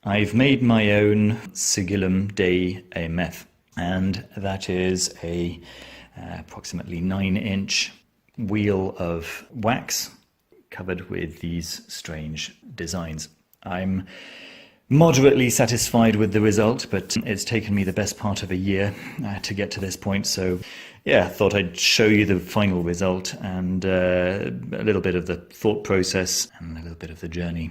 I've made my own Sigillum de AMF, and that is a approximately 9-inch wheel of wax covered with these strange designs. I'm moderately satisfied with the result, but it's taken me the best part of a year to get to this point, so yeah, I thought I'd show you the final result and a little bit of the thought process and a little bit of the journey.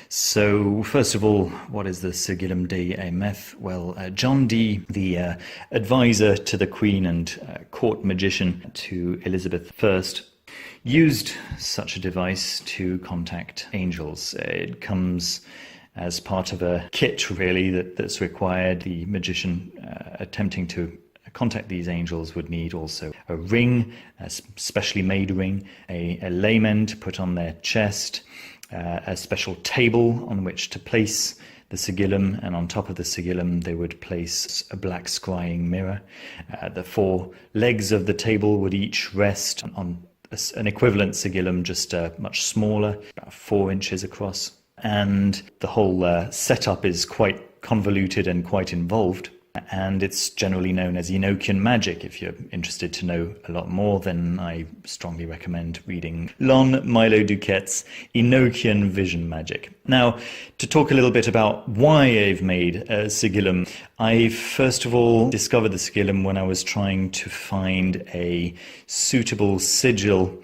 So first of all, what is the Sigillum de AMF? Well, John Dee, the advisor to the Queen and court magician to Elizabeth I, used such a device to contact angels. It comes as part of a kit, really, that's required. The magician attempting to contact these angels would need also a ring, a specially made ring, a layman to put on their chest, a special table on which to place the sigillum, and on top of the sigillum they would place a black scrying mirror. The 4 legs of the table would each rest on an equivalent sigillum, just much smaller, about 4 inches across. And the whole setup is quite convoluted and quite involved, and it's generally known as Enochian magic. If you're interested to know a lot more, then I strongly recommend reading Lon Milo Duquette's Enochian Vision Magic. Now, to talk a little bit about why I've made a sigillum, I first of all discovered the sigillum when I was trying to find a suitable sigil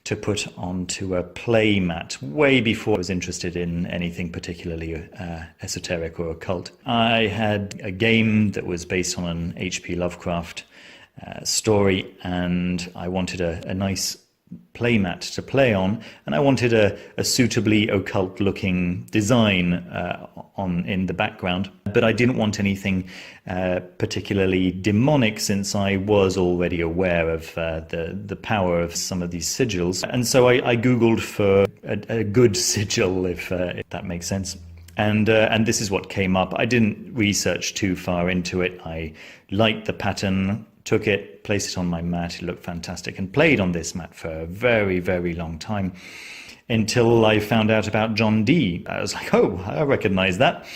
to put onto a play mat, way before I was interested in anything particularly esoteric or occult. I had a game that was based on an H.P. Lovecraft story, and I wanted a nice play mat to play on, and I wanted a suitably occult looking design in the background, but I didn't want anything particularly demonic, since I was already aware of the power of some of these sigils, and so I googled for a good sigil, if that makes sense. And this is what came up. I didn't research too far into it. I liked the pattern, took it, placed it on my mat. It looked fantastic, and played on this mat for a very, very long time, until I found out about John Dee. I was like, oh, I recognize that.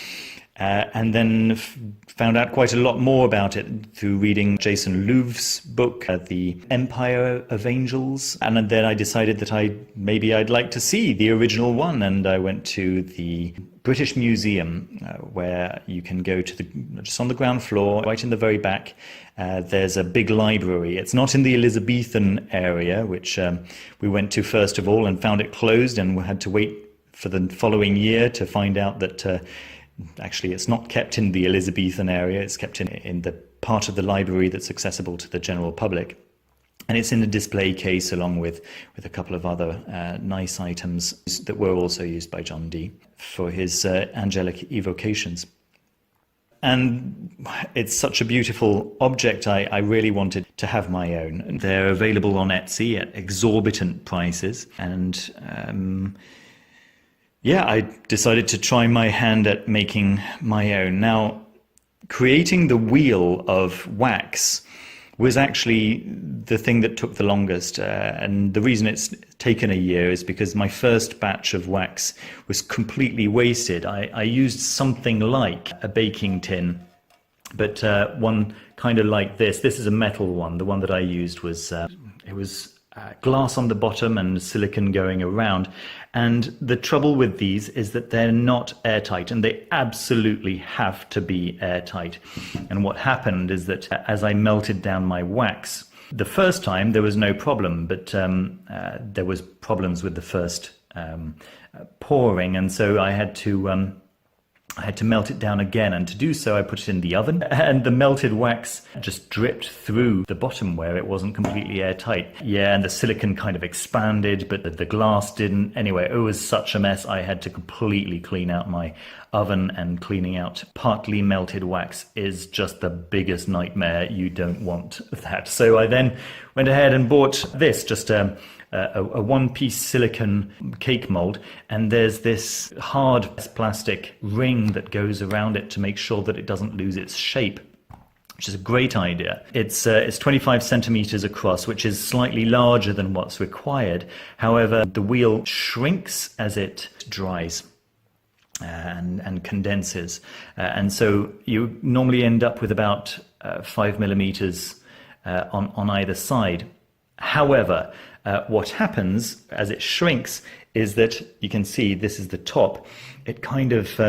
And then found out quite a lot more about it through reading Jason Louve's book, The Empire of Angels. And then I decided that maybe I'd like to see the original one, and I went to the British Museum, where you can go to just on the ground floor, right in the very back. There's a big library. It's not in the Elizabethan area, which we went to first of all and found it closed, and we had to wait for the following year to find out that actually it's not kept in the Elizabethan area. It's kept in the part of the library that's accessible to the general public. And it's in a display case along with a couple of other nice items that were also used by John Dee for his angelic evocations. And it's such a beautiful object, I really wanted to have my own. They're available on Etsy at exorbitant prices, and yeah, I decided to try my hand at making my own. Now, creating the wheel of wax was actually the thing that took the longest, and the reason it's taken a year is because my first batch of wax was completely wasted. I used something like a baking tin, but one kind of like this. This is a metal one. The one that I used was glass on the bottom and silicon going around. And the trouble with these is that they're not airtight, and they absolutely have to be airtight. And what happened is that as I melted down my wax, the first time there was no problem, but there was problems with the first pouring, and so I had to melt it down again, and to do so I put it in the oven, and the melted wax just dripped through the bottom where it wasn't completely airtight. Yeah, and the silicon kind of expanded, but the glass didn't. Anyway, it was such a mess. I had to completely clean out my oven, and cleaning out partly melted wax is just the biggest nightmare. You don't want that. So I then went ahead and bought this, just a one-piece silicon cake mold, and there's this hard plastic ring that goes around it to make sure that it doesn't lose its shape, which is a great idea. It's 25 centimeters across, which is slightly larger than what's required. However, the wheel shrinks as it dries. and condenses. And so you normally end up with about 5 millimeters on either side. However, what happens as it shrinks is that you can see this is the top. It kind of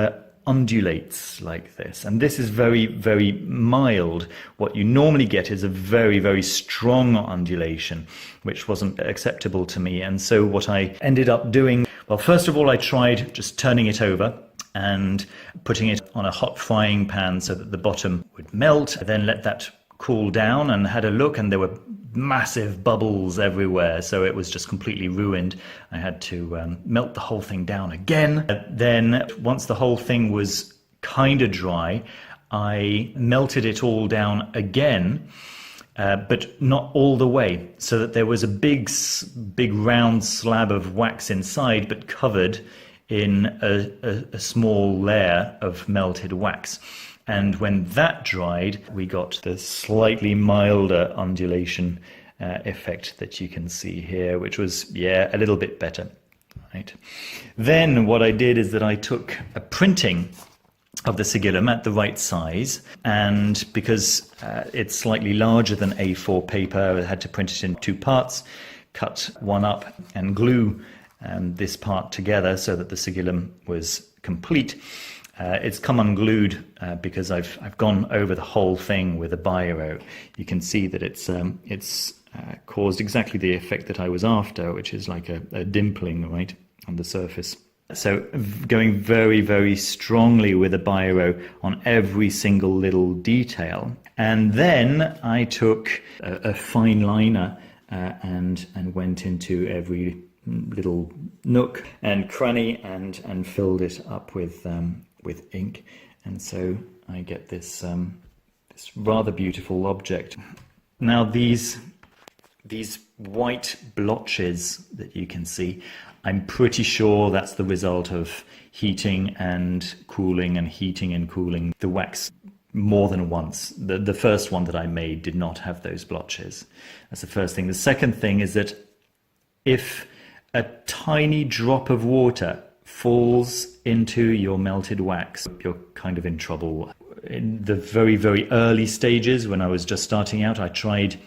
undulates like this, and this is very, very mild. What you normally get is a very, very strong undulation, which wasn't acceptable to me. And so what I ended up doing, well, first of all, I tried just turning it over and putting it on a hot frying pan so that the bottom would melt. I then let that cool down and had a look, and there were massive bubbles everywhere, so it was just completely ruined. I had to melt the whole thing down again. Then once the whole thing was kind of dry, I melted it all down again, but not all the way, so that there was a big round slab of wax inside, but covered in a small layer of melted wax. And when that dried, we got the slightly milder undulation effect that you can see here, which was, yeah, a little bit better. Right. Then what I did is that I took a printing of the Sigillum at the right size, and because it's slightly larger than A4 paper, I had to print it in two parts, cut one up and glue this part together so that the Sigillum was complete. It's come unglued because I've gone over the whole thing with a biro. You can see that it's caused exactly the effect that I was after, which is like a dimpling right on the surface. So going very, very strongly with a biro on every single little detail. And then I took a fine liner and went into every little nook and cranny and filled it up with ink, and so I get this this rather beautiful object. Now these white blotches that you can see, I'm pretty sure that's the result of heating and cooling and heating and cooling the wax more than once. The first one that I made did not have those blotches. That's the first thing. The second thing is that if a tiny drop of water falls into your melted wax, you're kind of in trouble. In the very, very early stages, when I was just starting out, I tried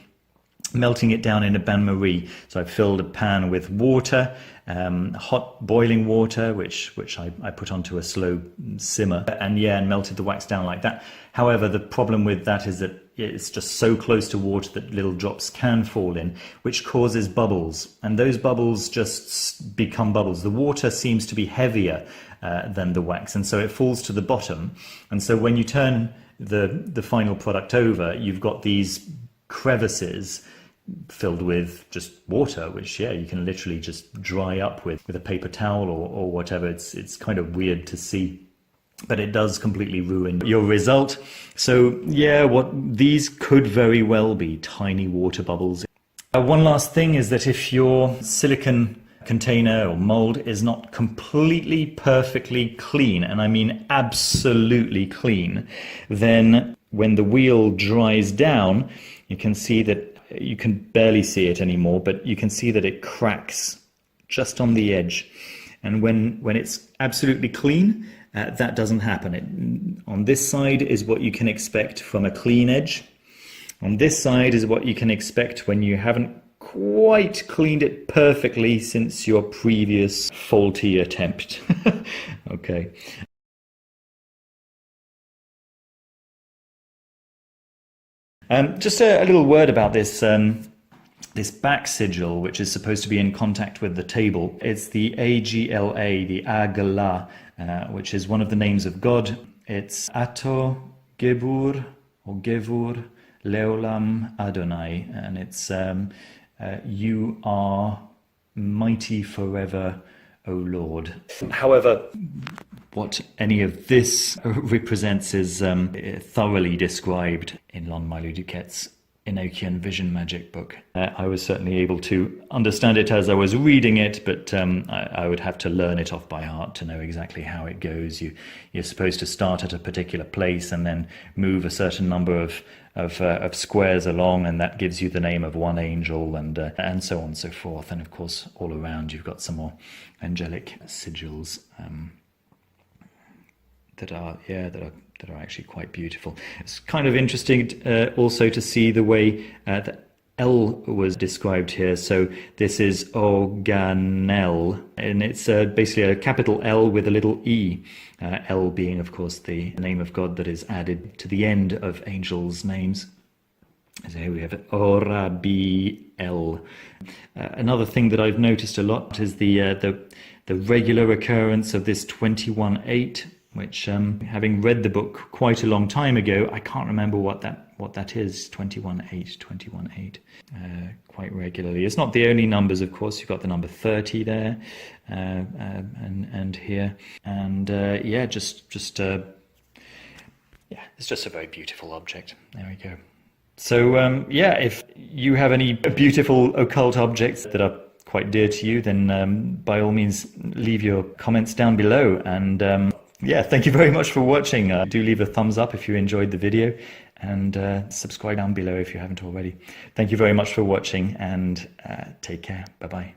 melting it down in a bain-marie. So I filled a pan with water, hot boiling water, which I put onto a slow simmer, and melted the wax down like that. However, the problem with that is that it's just so close to water that little drops can fall in, which causes bubbles, and those bubbles just become bubbles. The water seems to be heavier than the wax, and so it falls to the bottom. And so when you turn the final product over, you've got these crevices filled with just water, which you can literally just dry up with a paper towel or whatever. It's kind of weird to see, but it does completely ruin your result. So what these could very well be tiny water bubbles. One last thing is that if your silicon container or mold is not completely perfectly clean, and I mean absolutely clean, then when the wheel dries down, you can see that you can barely see it anymore, but you can see that it cracks just on the edge. And when it's absolutely clean, that doesn't happen. On this side is what you can expect from a clean edge. On this side is what you can expect when you haven't quite cleaned it perfectly since your previous faulty attempt. Okay. Just a little word about this this back sigil, which is supposed to be in contact with the table. It's the AGLA, the Agla, which is one of the names of God. It's Ato Gebur or Gevur Leolam Adonai, and it's you are mighty forever, O Lord. However, what any of this represents is thoroughly described in Lon Milo Duquette's Enochian Vision Magic book. I was certainly able to understand it as I was reading it, but I would have to learn it off by heart to know exactly how it goes. You're supposed to start at a particular place and then move a certain number of squares along, and that gives you the name of one angel, and so on and so forth. And of course, all around you've got some more angelic sigils. that are actually quite beautiful. It's kind of interesting also to see the way that L was described here. So this is organelle, and it's basically a capital L with a little e. L being, of course, the name of God that is added to the end of angels' names. So here we have Orabiel. Another thing that I've noticed a lot is the regular occurrence of this 21-8, which, having read the book quite a long time ago, I can't remember what that is. 21-8, quite regularly. It's not the only numbers, of course. You've got the number 30 there, and here, and yeah, it's just a very beautiful object. There we go. So yeah, if you have any beautiful occult objects that are quite dear to you, then by all means leave your comments down below. And yeah, thank you very much for watching. Do leave a thumbs up if you enjoyed the video, and subscribe down below if you haven't already. Thank you very much for watching, and take care. Bye bye.